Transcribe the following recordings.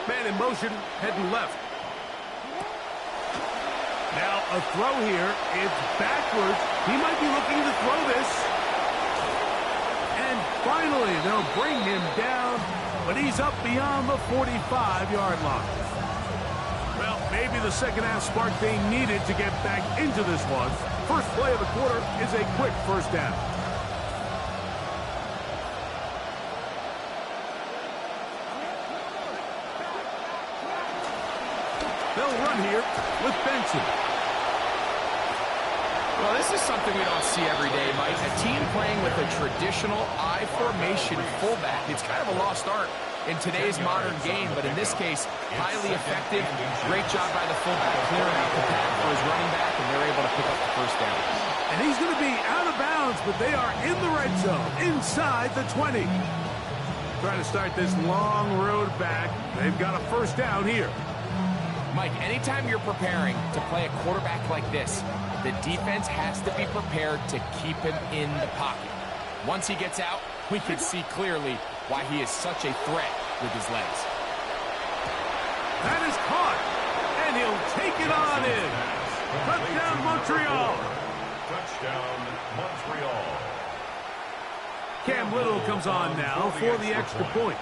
Man in motion, heading left. Now a throw here. It's backwards. He might be looking to throw this. And finally, they'll bring him down, but he's up beyond the 45-yard line. Well, maybe the second half spark they needed to get back into this one. First play of the quarter is a quick first down. They'll run here with Benson. Well, this is something we don't see every day, Mike. A team playing with a traditional I formation fullback. It's kind of a lost art in today's modern game, but in this case, highly effective. Great job by the fullback clearing out the path for his running back, and they're able to pick up the first down. And he's going to be out of bounds, but they are in the red zone, inside the 20. Trying to start this long road back. They've got a first down here. Mike, anytime you're preparing to play a quarterback like this, the defense has to be prepared to keep him in the pocket. Once he gets out, we can see clearly why he is such a threat with his legs. That is caught, and he'll take it on in. Touchdown, Montreal. Touchdown, Montreal. Cam Little comes on now for the extra point.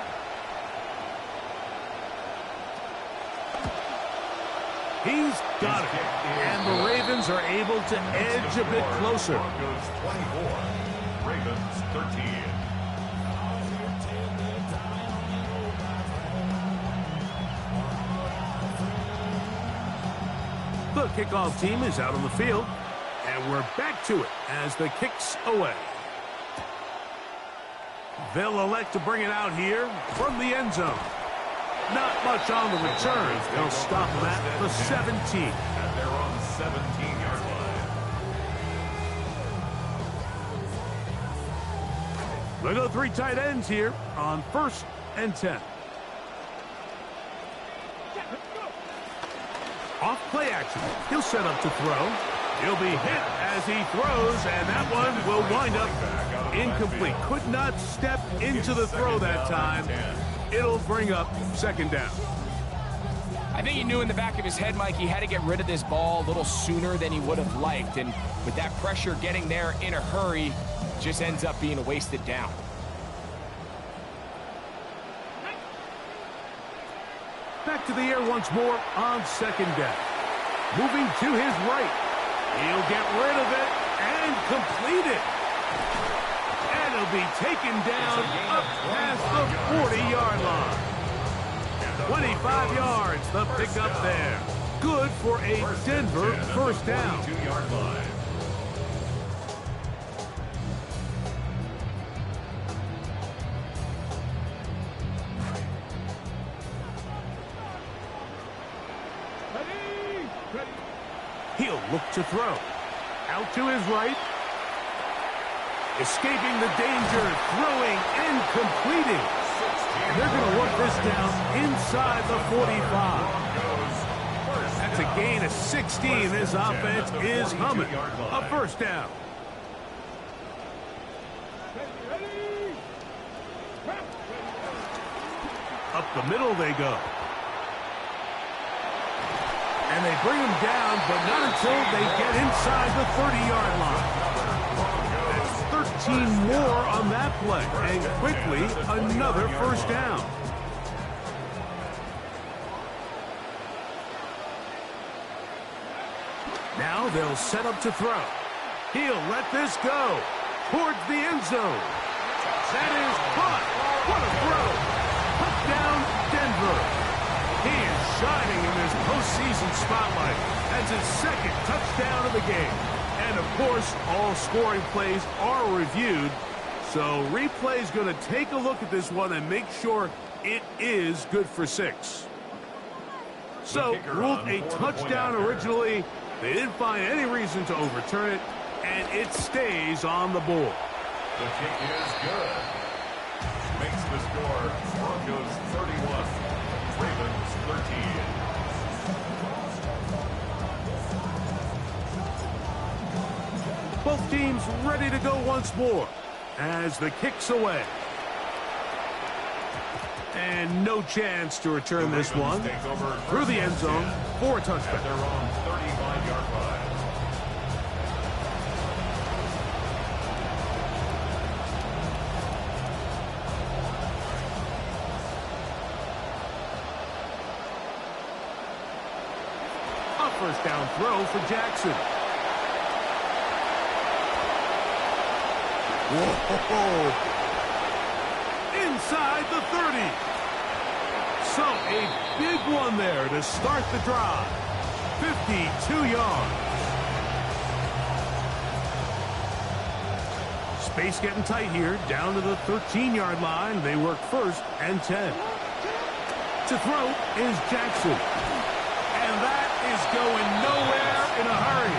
He's got it, and the Ravens are able to edge a bit closer. Broncos 24, Ravens 13. The kickoff team is out on the field, and we're back to it as the kick's away. They'll elect to bring it out here from the end zone. Not much on the return. They'll stop them at the 17. And they're on 17-yard line. They go three tight ends here on 1st and 10. Off play action. He'll set up to throw. He'll be hit as he throws, and that one will wind up incomplete. Could not step into the throw that time. It'll bring up second down. I think he knew in the back of his head, Mike, he had to get rid of this ball a little sooner than he would have liked. And with that pressure getting there in a hurry, just ends up being a wasted down. Back to the air once more on second down. Moving to his right. He'll get rid of it and complete it. And he'll be taken down up past the 40-yard line. 25 yards, the pickup there. Good for a Denver first down. 22-yard line. He'll look to throw. Out to his right. Escaping the danger, throwing and completing. And they're going to work this down inside the 45. That's a gain of 16. This offense is humming. A first down. Up the middle they go. And they bring him down, but not until they get inside the 30-yard line. That's 13 more on that play, and quickly another first down. Now they'll set up to throw. He'll let this go towards the end zone. That is caught. What a throw. Touchdown, Denver. He is shining in this postseason spotlight. That's his second touchdown of the game. And, of course, all scoring plays are reviewed. So replay's going to take a look at this one and make sure it is good for 6. So, ruled a touchdown originally. They didn't find any reason to overturn it, and it stays on the board. The kick is good. Makes the score Broncos 31, Ravens 13. Both teams ready to go once more as the kick's away. And no chance to return this one through the end zone for a touchback. They're on 35-yard line. A first down throw for Jackson. Whoa! Inside the 30. So a big one there to start the drive. 52 yards. Space getting tight here. Down to the 13-yard line. They work first and 10. To throw is Jackson. And that is going nowhere in a hurry.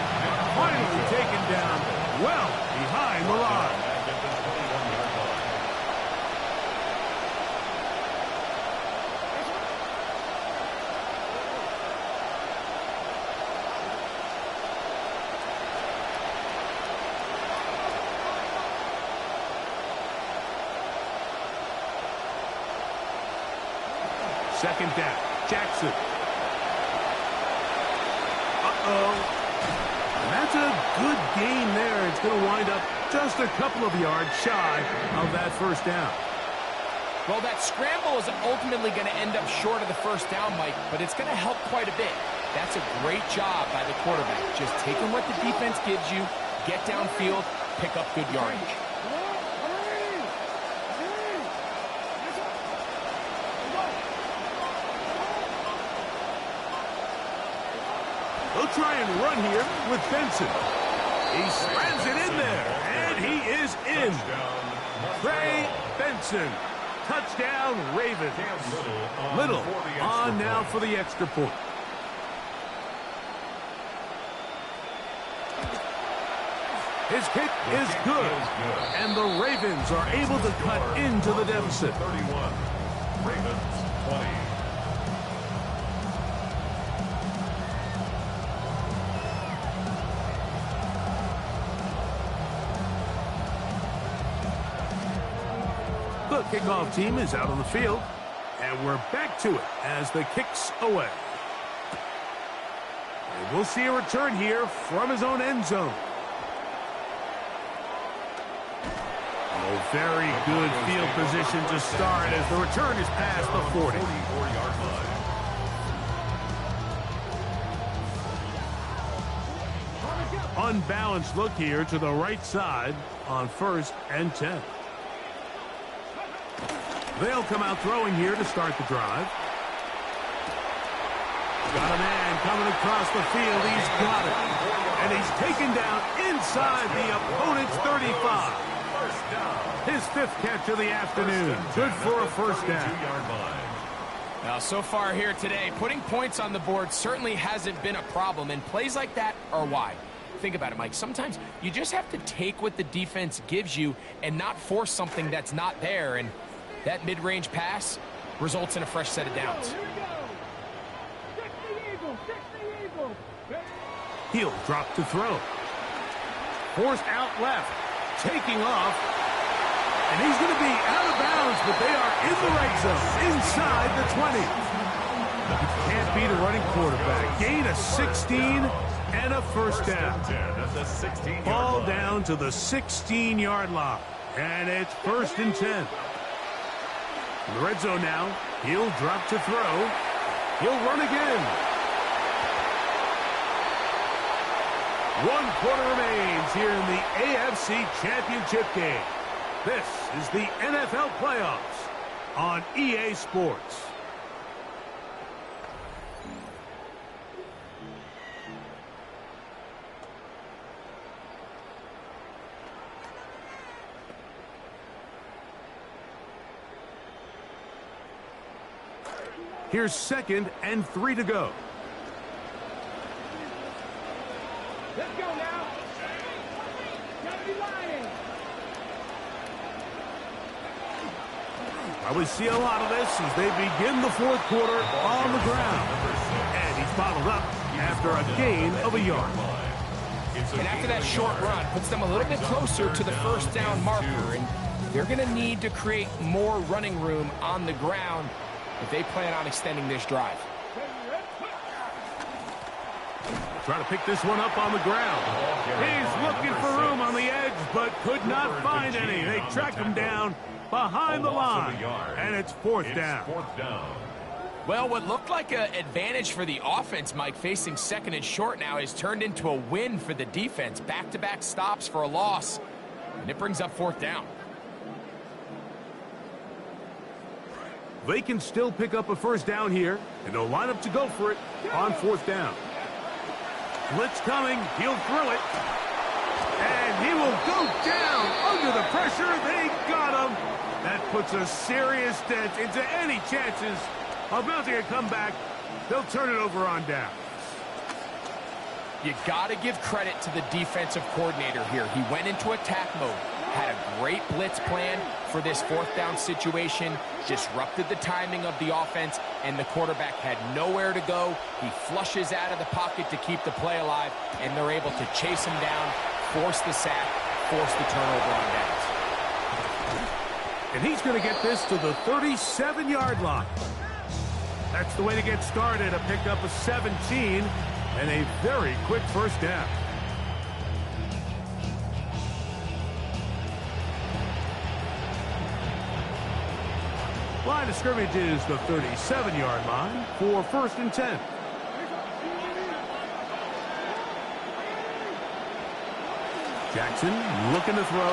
Finally taken down well behind the line. Second down, Jackson. And that's a good gain there. It's going to wind up just a couple of yards shy of that first down. Well, that scramble is ultimately going to end up short of the first down, Mike, but it's going to help quite a bit. That's a great job by the quarterback. Just taking what the defense gives you, get downfield, pick up good yardage. He'll try and run here with Benson. He slams it in there, and he is in. Trey Benson. Touchdown, Ravens. Little on now for the extra point. His kick is good, and the Ravens are able to cut into the deficit. 31. Ravens 20. The kickoff team is out on the field, and we're back to it as the kick's away. And we'll see a return here from his own end zone. Oh, very good field position to start as the return is past the 40. 44-yard line. Unbalanced look here to the right side on first and 10. They'll come out throwing here to start the drive. Got a man coming across the field. He's got it. And he's taken down inside the opponent's 35. His fifth catch of the afternoon. Good for a first down. Now, so far here today, putting points on the board certainly hasn't been a problem, and plays like that are why. Think about it, Mike. Sometimes you just have to take what the defense gives you and not force something that's not there, and that mid-range pass results in a fresh set of downs. He'll drop to throw. Forced out left. Taking off. And he's going to be out of bounds, but they are in the right zone. Inside the 20. You can't beat a running quarterback. Gain of 16 and a first down. Ball down to the 16-yard line. And it's first and 10. In the red zone now. He'll drop to throw. He'll run again. 1 quarter remains here in the AFC Championship game. This is the NFL playoffs on EA Sports. Here's 2nd and 3 to go. Let's go now. Gotta be lying. We see a lot of this as they begin the 4th quarter on the ground. And he's bottled up after a gain of a yard. And after that short run, puts them a little bit closer to the first down marker. And they're going to need to create more running room on the ground if they plan on extending this drive. Trying to pick this one up on the ground. He's looking for room on the edge, but could not find any. They track him down behind the line, and it's fourth down. Well, what looked like an advantage for the offense, Mike, facing second and short now, has turned into a win for the defense. Back-to-back stops for a loss, and it brings up fourth down. They can still pick up a first down here, and they'll line up to go for it on fourth down. Blitz coming, he'll throw it, and he will go down under the pressure. They got him. That puts a serious dent into any chances of mounting a comeback. They'll turn it over on down. You got to give credit to the defensive coordinator here. He went into attack mode, had a great blitz plan for this fourth down situation, disrupted the timing of the offense, and the quarterback had nowhere to go. He flushes out of the pocket to keep the play alive, and they're able to chase him down, force the sack, force the turnover on downs. And he's going to get this to the 37-yard line. That's the way to get started, a pickup of 17 and a very quick first down. Line of scrimmage is the 37-yard line for first and 10. Jackson looking to throw.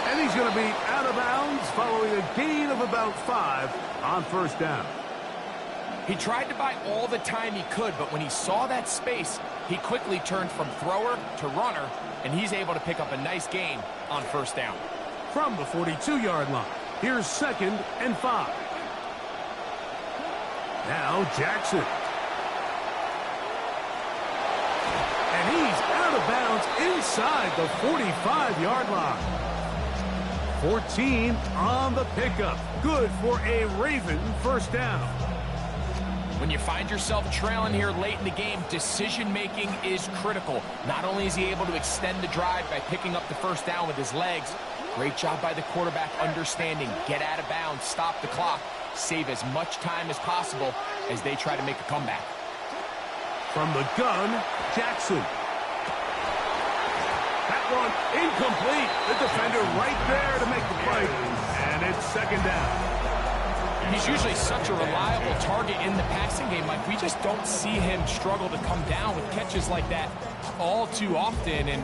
And he's going to be out of bounds following a gain of about 5 on first down. He tried to buy all the time he could, but when he saw that space, he quickly turned from thrower to runner, and he's able to pick up a nice gain on first down. From the 42-yard line, here's second and 5. Now Jackson. And he's out of bounds inside the 45-yard line. 14 on the pickup. Good for a Raven first down. When you find yourself trailing here late in the game, decision-making is critical. Not only is he able to extend the drive by picking up the first down with his legs, great job by the quarterback understanding, get out of bounds, stop the clock, save as much time as possible as they try to make a comeback. From the gun, Jackson. That one incomplete. The defender right there to make the play. And it's second down. He's usually such a reliable target in the passing game, Mike. We just don't see him struggle to come down with catches like that all too often. And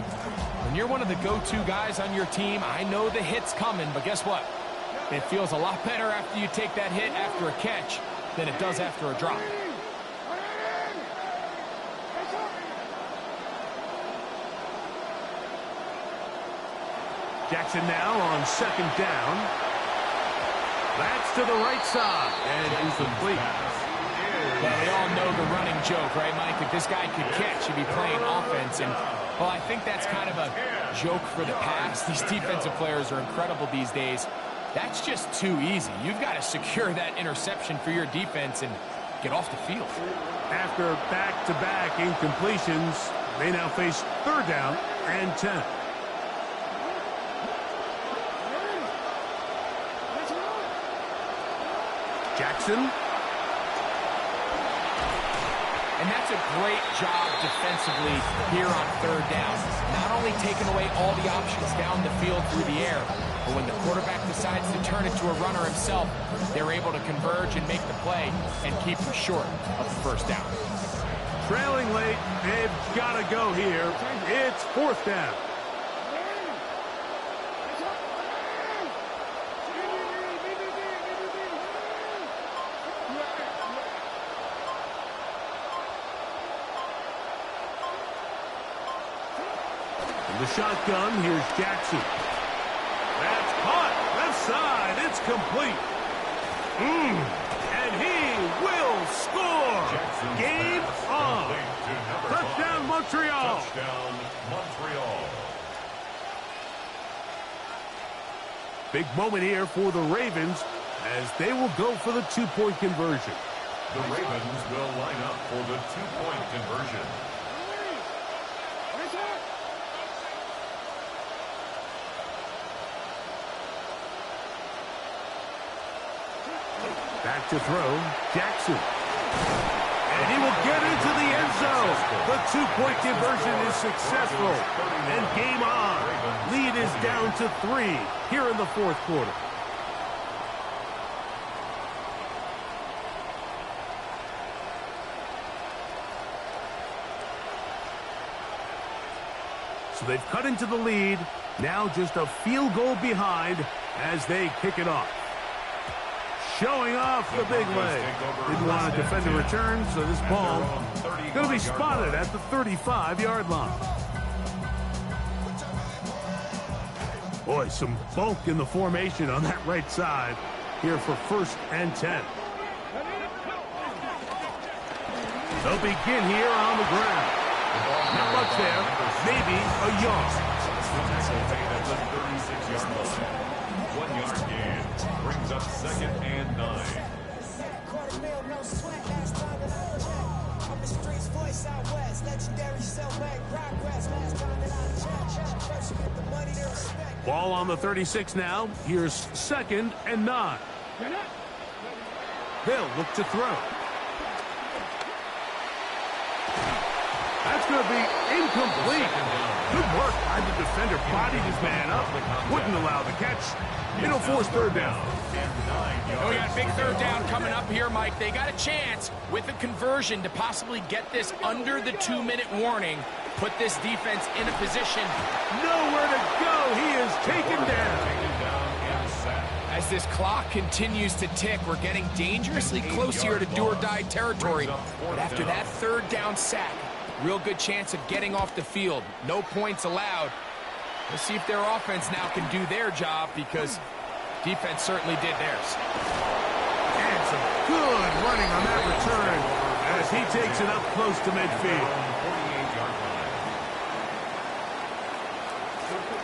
when you're one of the go-to guys on your team, I know the hit's coming, but guess what? It feels a lot better after you take that hit after a catch than it does after a drop. Jackson now on second down. That's to the right side, and incomplete. Well, we all know the running joke, right, Mike? If this guy could catch, he'd be playing offense. And, well, I think that's kind of a joke for the past. These defensive players are incredible these days. That's just too easy. You've got to secure that interception for your defense and get off the field. After back-to-back incompletions, they now face third down and 10. Jackson. And that's a great job defensively here on third down. Not only taking away all the options down the field through the air, but when the quarterback decides to turn it to a runner himself, they're able to converge and make the play and keep him short of the first down. Trailing late, they've got to go here. It's fourth down. The shotgun, here's Jackson. That's caught, left side, it's complete. And he will score. Game on. Touchdown, Montreal. Touchdown, Montreal. Big moment here for the Ravens as they will go for the two-point conversion. The Ravens will line up for the two-point conversion. Back to throw, Jackson. And he will get into the end zone. The two-point conversion is successful. And game on. Lead is down to 3 here in the fourth quarter. So they've cut into the lead. Now just a field goal behind as they kick it off. Showing off the big leg. Didn't want to defend a return, so this ball going to be spotted at the 35-yard line. Boy, some bulk in the formation on that right side here for 1st and 10. They'll begin here on the ground. Not much there. Maybe a yard. 1-yard gain brings up 2nd and 9. Ball on the 36 now. Here's 2nd and 9. They'll look to throw. That's going to be incomplete. Good work by the defender. Bodied his man up. Wouldn't allow the catch. It'll force 3rd down. We got a big 3rd down coming up here, Mike. They got a chance with a conversion to possibly get this under the 2-minute warning. Put this defense in a position. Nowhere to go. He is taken down. As this clock continues to tick, we're getting dangerously close here to do-or-die territory. But after that 3rd down sack, real good chance of getting off the field. No points allowed. Let's see if their offense now can do their job, because defense certainly did theirs. And some good running on that return as he takes it up close to midfield.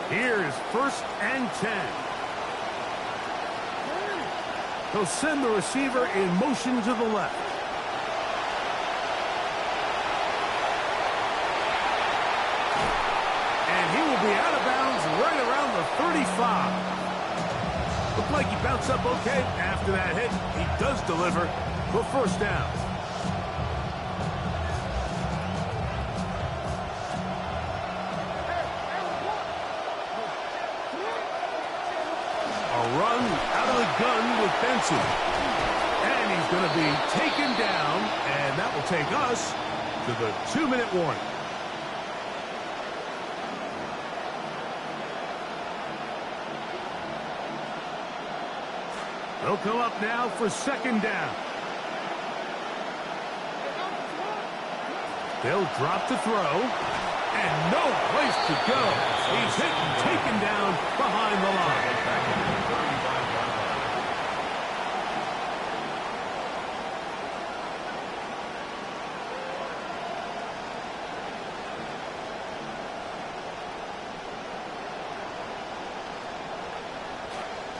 Here's 1st and 10. He'll send the receiver in motion to the left. He will be out of bounds right around the 35. Looked like he bounced up okay after that hit. He does deliver for 1st down. A run out of the gun with Benson. And he's going to be taken down, and that will take us to the 2-minute warning. They'll come up now for 2nd down. They'll drop to throw. And no place to go. He's hit and taken down behind the line.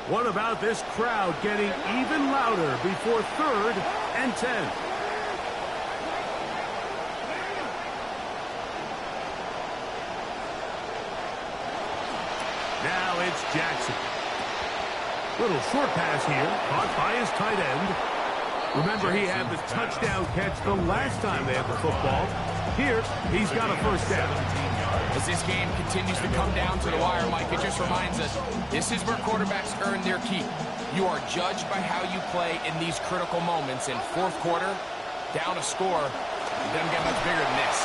What about this crowd getting even louder before 3rd and 10? Now it's Jackson. Little short pass here, caught by his tight end. Remember, he had the touchdown catch the last time they had the football. Here, he's got a 1st down. As this game continues to come down to the wire, Mike, it just reminds us, this is where quarterbacks earn their keep. You are judged by how you play in these critical moments. In 4th quarter, down a score, it doesn't get much bigger than this.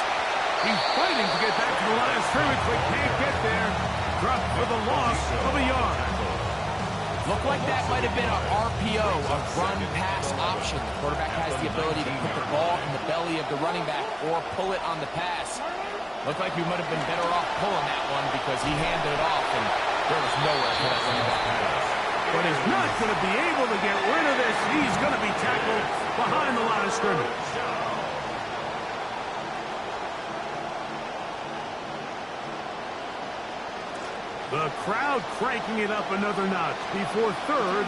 He's fighting to get back to the line of scrimmage, but can't get there. Dropped for the loss of a yard. Looked like that might have been an RPO, a run-pass option. The quarterback has the ability to put the ball in the belly of the running back or pull it on the pass. Looked like we might have been better off pulling that one because he handed it off, and there was nowhere for that running back to go. But he's not going to be able to get rid of this. He's going to be tackled behind the line of scrimmage. The crowd cranking it up another notch before 3rd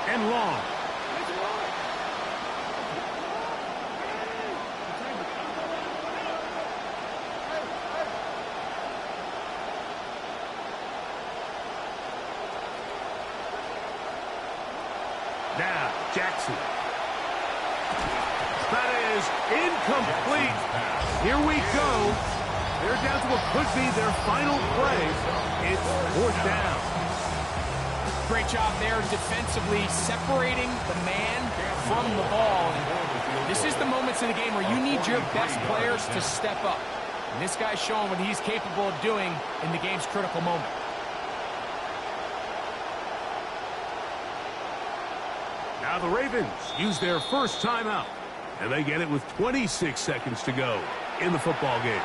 and long. Now, Jackson. is incomplete. Here we go. They're down to what could be their final play. It's fourth down. Great job there defensively, separating the man from the ball. And this is the moments in the game where you need your best players to step up. And this guy's showing what he's capable of doing in the game's critical moment. Now the Ravens use their first timeout, and they get it with 26 seconds to go in the football game.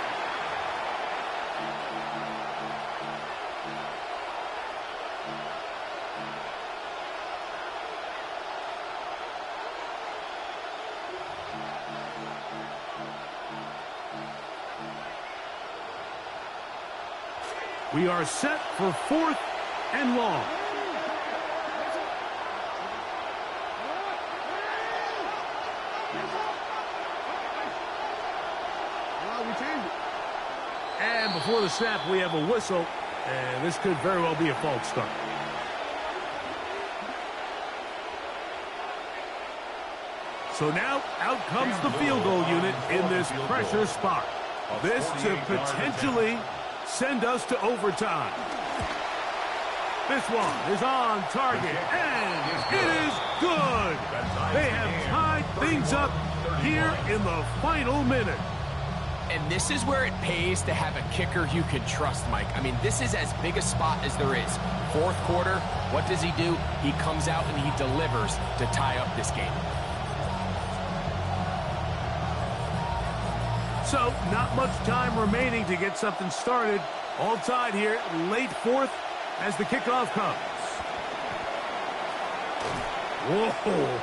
We are set for fourth and long. And before the snap, we have a whistle, and this could very well be a false start. So now, out comes the field goal unit in this pressure spot. This to potentially send us to overtime. This one is on target, and it is good. They have tied things up here in the final minute. And this is where it pays to have a kicker you can trust, Mike. I mean, this is as big a spot as there is. Fourth quarter, what does he do? He comes out and he delivers to tie up this game. So, not much time remaining to get something started. All tied here, late fourth as the kickoff comes. Whoa.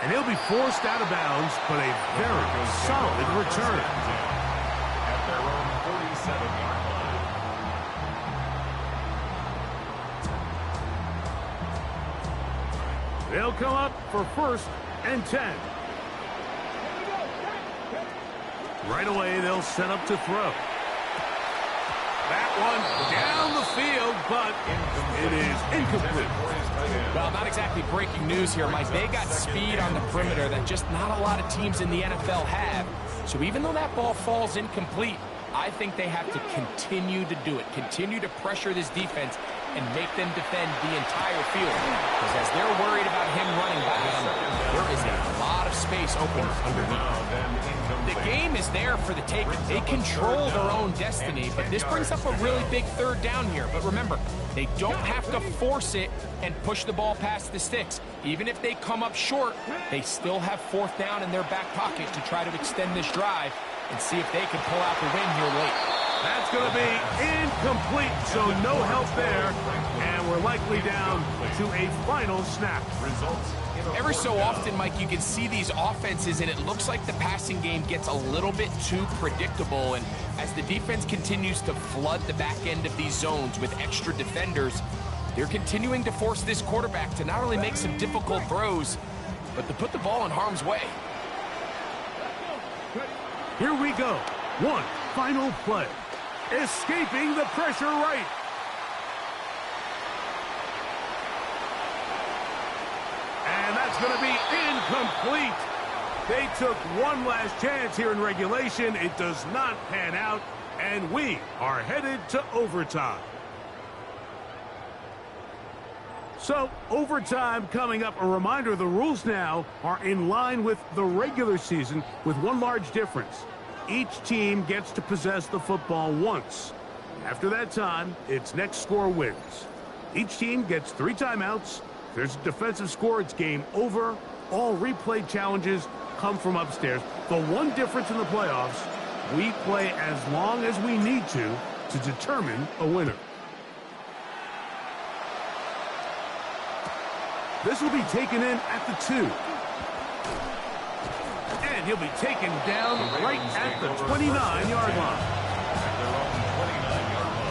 And he'll be forced out of bounds, but a very solid return. At their own 47-yard line. They'll come up for first and 10. Right away, they'll set up to throw. That one down the field, but it is incomplete. Well, not exactly breaking news here, Mike. They got speed on the perimeter that just not a lot of teams in the NFL have. So even though that ball falls incomplete, I think they have to continue to do it, continue to pressure this defense and make them defend the entire field. Because as they're worried about him running by them, there is a lot of space open underneath. The game is there for the taking. They control their own destiny, but this brings up a really big third down here. But remember, they don't have to force it and push the ball past the sticks. Even if they come up short, they still have fourth down in their back pocket to try to extend this drive and see if they can pull out the win here late. That's going to be incomplete, so no help there. And we're likely down to a final snap. Every so often, Mike, you can see these offenses, and it looks like the passing game gets a little bit too predictable. And as the defense continues to flood the back end of these zones with extra defenders, they're continuing to force this quarterback to not only make some difficult throws, but to put the ball in harm's way. Here we go. One final play. Escaping the pressure right. And that's going to be incomplete. They took one last chance here in regulation. It does not pan out, and we are headed to overtime. So, overtime coming up. A reminder, the rules now are in line with the regular season with one large difference. Each team gets to possess the football once. After that time, its next score wins. Each team gets 3 timeouts. If there's a defensive score, it's game over. All replay challenges come from upstairs. The one difference in the playoffs, we play as long as we need to determine a winner. This will be taken in at the 2. And he'll be taken down right at the 29-yard line. At their own 29-yard line.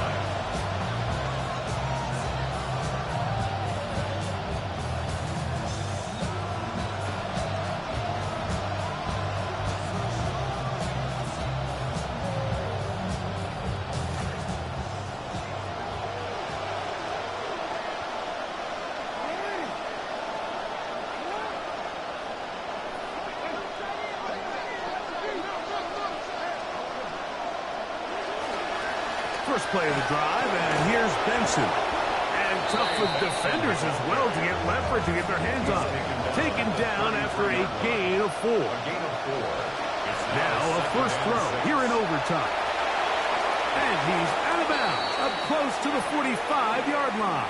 First play of the drive, and here's Benson. And tough with defenders as well to get leverage to get their hands on. Taken down after a gain of 4. Now a first throw here in overtime. And he's out of bounds, up close to the 45-yard line.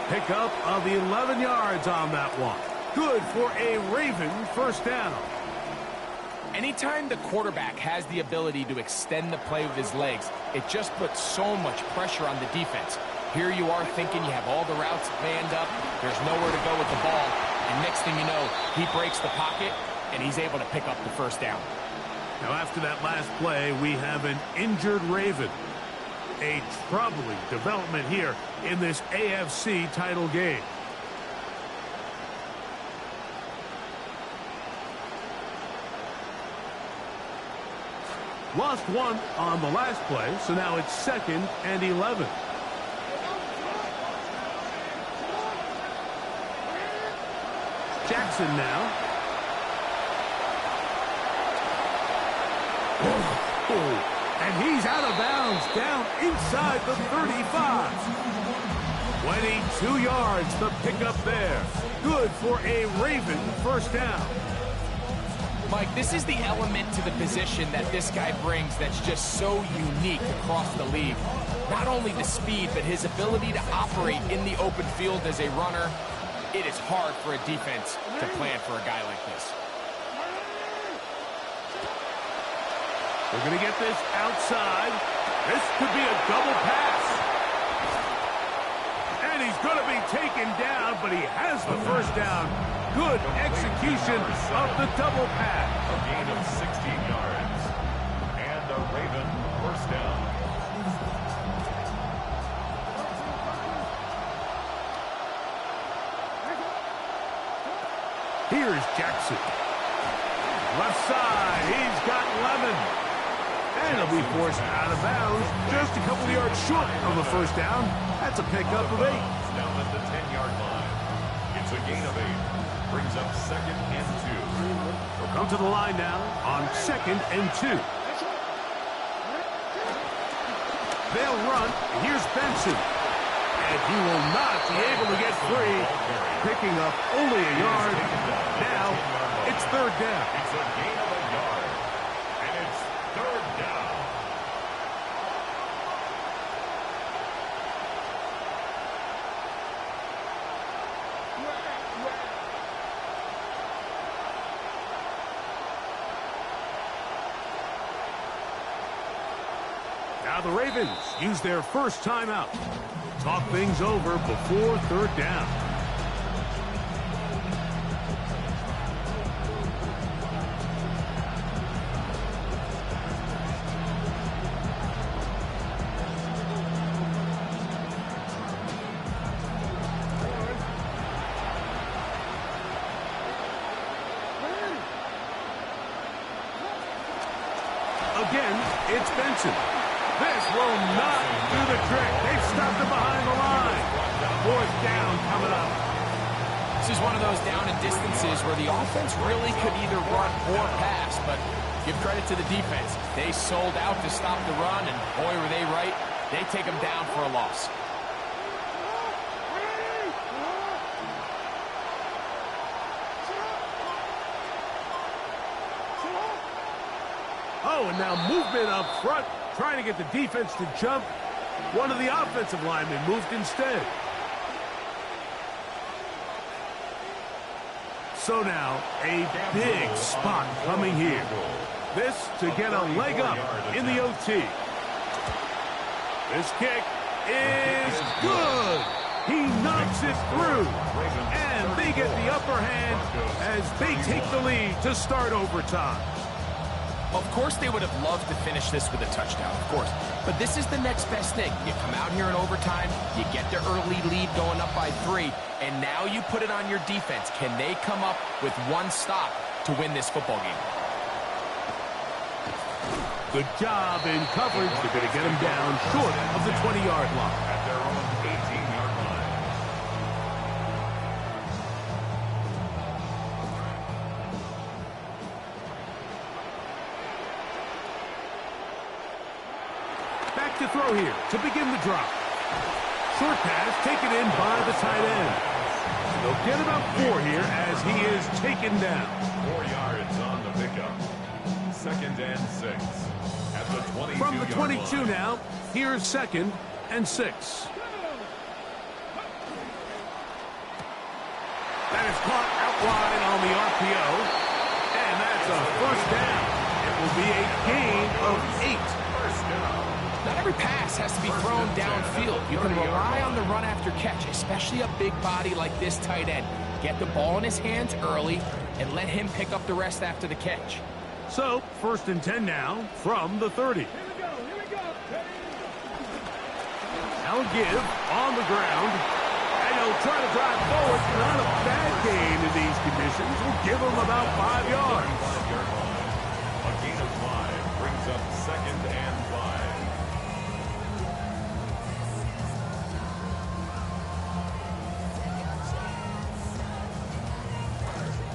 Pickup of 11 yards on that one. Good for a Raven first down. Anytime the quarterback has the ability to extend the play with his legs, it just puts so much pressure on the defense. Here you are thinking you have all the routes manned up, there's nowhere to go with the ball, and next thing you know, he breaks the pocket, and he's able to pick up the first down. Now after that last play, we have an injured Raven. A troubling development here in this AFC title game. Lost one on the last play, so now it's 2nd and 11. Jackson now. And he's out of bounds down inside the 35. 22 yards to pick up there. Good for a Raven first down. Mike, this is the element to the position that this guy brings that's just so unique across the league. Not only the speed, but his ability to operate in the open field as a runner. It is hard for a defense to plan for a guy like this. We're going to get this outside. This could be a double pass. And he's going to be taken down, but he has the first down. Good execution of the double pass. A gain of 16 yards. And a Raven first down. Here's Jackson. Left side, he's got Lemon. And he'll be forced out of bounds just a couple yards short of the first down. That's a pickup of 8. Down at the 10-yard line. It's a gain of 8. Brings up 2nd and 2. They'll come to the line now on 2nd and 2. They'll run. Here's Benson. And he will not be able to get free. Picking up only a yard. Now it's 3rd down. It's a gain of a yard. And it's 3rd down. Now the Ravens use their first timeout. Talk things over before 3rd down. Again, it's Benson. This will not do the trick. They've stopped him behind the line. 4th down coming up. This is one of those down and distances where the offense really could either run or pass, but give credit to the defense. They sold out to stop the run, and boy, were they right. They take them down for a loss. Oh, and now movement up front, trying to get the defense to jump. One of the offensive linemen moved instead. So now, a big spot coming here. This to get a leg up in the OT. This kick is good. He knocks it through. And they get the upper hand as they take the lead to start overtime. Of course they would have loved to finish this with a touchdown, of course. But this is the next best thing. You come out here in overtime, you get the early lead going up by 3, and now you put it on your defense. Can they come up with one stop to win this football game? Good job in coverage. They're going to get him down short of the 20-yard line. At their own 18-yard line. Set to throw here to begin the drop. Short pass taken in by the tight end. They'll get about 4 here as he is taken down. 4 yards on the pickup. 2nd and 6. At the 22-yard From the 22 line. now, here's 2nd and 6. That is caught out wide on the RPO. And that's a first down. It will be a gain of 8. First down. Not every pass has to be thrown downfield. You can rely on the run after catch, especially a big body like this tight end. Get the ball in his hands early and let him pick up the rest after the catch. So, 1st and 10 now from the 30. Here we go. Here we go. I'll give on the ground. And he'll try to drive forward. Not a bad gain in these conditions. We'll give him about 5 yards. 5-yard line. A gain of 5 brings up 2nd and 5.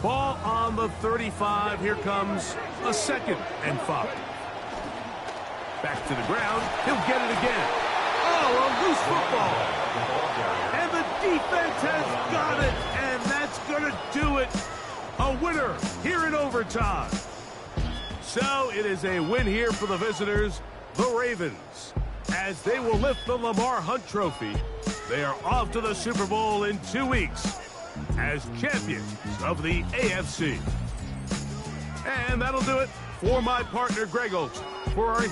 Ball on the 35. Here comes a 2nd and 5. Back to the ground. He'll get it again. Oh, a loose football. And the defense has got it. And that's going to do it. A winner here in overtime. So it is a win here for the visitors, the Ravens, as they will lift the Lamar Hunt Trophy. They are off to the Super Bowl in 2 weeks as champions of the AFC. And that'll do it for my partner, Greg Olson, for our